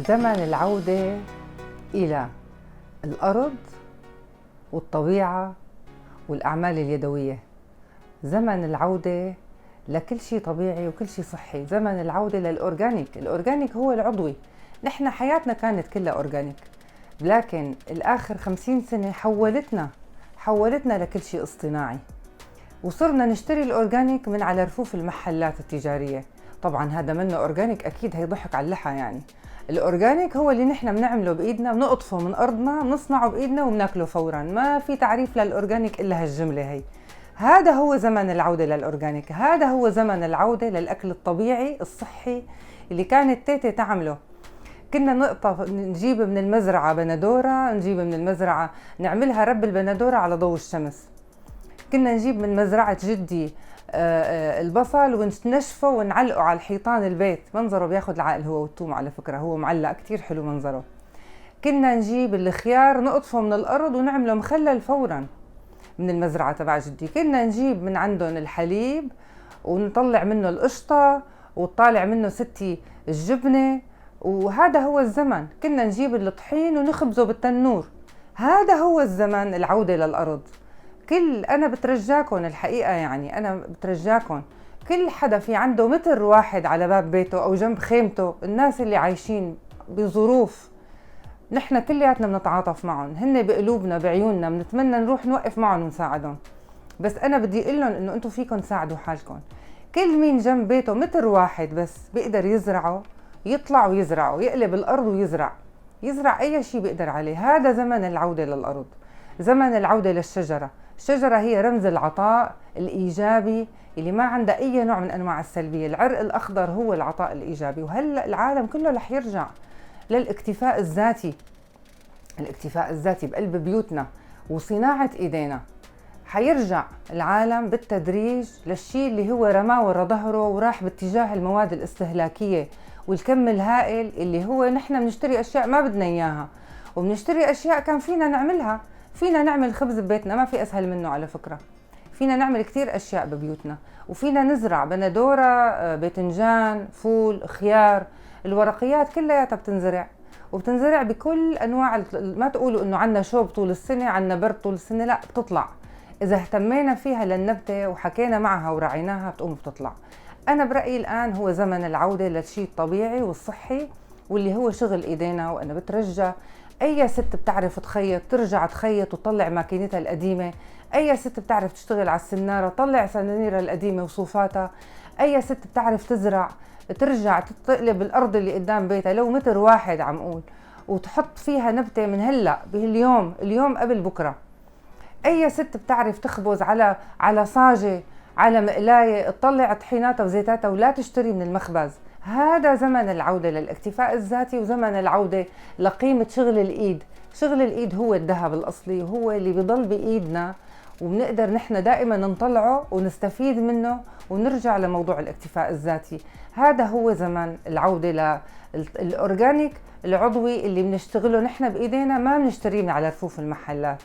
زمن العودة إلى الأرض والطبيعة والأعمال اليدوية. زمن العودة لكل شيء طبيعي وكل شيء صحي. زمن العودة للأورجانيك. الأورجانيك هو العضوي. نحن حياتنا كانت كلها أورجانيك، لكن الآخر 50 سنة حولتنا لكل شيء اصطناعي، وصرنا نشتري الأورجانيك من على رفوف المحلات التجارية. طبعا هذا منه أورجانيك، أكيد هيضحك على اللحى. يعني الأورجانيك هو اللي نحن بنعمله بإيدنا، بنقطفه من أرضنا، بنصنعه بإيدنا وبناكله فورا. ما في تعريف للأورجانيك إلا هالجملة هي. هذا هو زمن العودة للأورجانيك. هذا هو زمن العودة للأكل الطبيعي الصحي اللي كانت تيتي تعمله. كنا نقطف، نجيب من المزرعة بندورة، نجيب من المزرعة نعملها رب البندورة على ضوء الشمس. كنا نجيب من مزرعة جدي البصل ونشفه ونعلقه على الحيطان البيت. منظره بياخد العقل هو والثوم، على فكرة هو معلق كتير حلو منظره. كنا نجيب الخيار نقطفه من الأرض ونعمله مخلل فورا من المزرعة تبع جدي. كنا نجيب من عندهم الحليب ونطلع منه القشطة وطالع منه ستي الجبنة. وهذا هو الزمن. كنا نجيب الطحين ونخبزه بالتنور. هذا هو الزمن العودة للأرض. أنا بترجاكم الحقيقة، يعني أنا بترجاكم كل حدا في عنده متر واحد على باب بيته أو جنب خيمته، الناس اللي عايشين بظروف نحن كلياتنا بنتعاطف معهم، هن بقلوبنا بعيوننا بنتمنى نروح نوقف معهم ونساعدهم. بس أنا بدي أقول لهم إنه أنتم فيكم تساعدوا حالكم. كل مين جنب بيته متر واحد بس بيقدر يزرعه، يطلع ويزرعه، يقلب الأرض ويزرع أي شيء بيقدر عليه. هذا زمن العودة للأرض. زمن العودة للشجرة. الشجرة هي رمز العطاء الإيجابي اللي ما عندها أي نوع من أنواع السلبية. العرق الأخضر هو العطاء الإيجابي. وهلأ العالم كله رح يرجع للاكتفاء الذاتي. الاكتفاء الذاتي بقلب بيوتنا وصناعة إيدينا. حيرجع العالم بالتدريج للشيء اللي هو رماه ورا ظهره وراح باتجاه المواد الاستهلاكية والكم الهائل اللي هو نحن بنشتري أشياء ما بدنا إياها، وبنشتري أشياء كان فينا نعملها. فينا نعمل خبز ببيتنا، ما في أسهل منه على فكرة. فينا نعمل كتير أشياء ببيوتنا، وفينا نزرع بندورة، باذنجان، فول، خيار. الورقيات كلياتها بتنزرع، وبتنزرع بكل أنواع. ما تقولوا إنه عنا شوب طول السنة، عنا برد طول السنة، لا، بتطلع إذا اهتمينا فيها للنبتة وحكينا معها ورعيناها بتقوم بتطلع. أنا برأيي الآن هو زمن العودة للشيء الطبيعي والصحي واللي هو شغل إيدينا. وأنا بترجى أي ست بتعرف تخيط ترجع تخيط وتطلع ماكينتها القديمة. أي ست بتعرف تشتغل على السنارة طلع سنانيرها القديمة وصوفاتها. أي ست بتعرف تزرع ترجع تقلب الأرض اللي قدام بيتها لو متر واحد عم قول، وتحط فيها نبتة من هلأ اليوم قبل بكرة. أي ست بتعرف تخبز على صاجة، على مقلاية، تطلع طحيناتها وزيتاتها ولا تشتري من المخبز. هذا زمن العودة للاكتفاء الذاتي، وزمن العودة لقيمة شغل الإيد. شغل الإيد هو الذهب الأصلي، وهو اللي بيضل بإيدنا، وبنقدر نحن دائما نطلعه ونستفيد منه ونرجع لموضوع الاكتفاء الذاتي. هذا هو زمن العودة للأورجانيك العضوي اللي بنشتغله نحن بإيدينا، ما بنشتريه من على رفوف المحلات.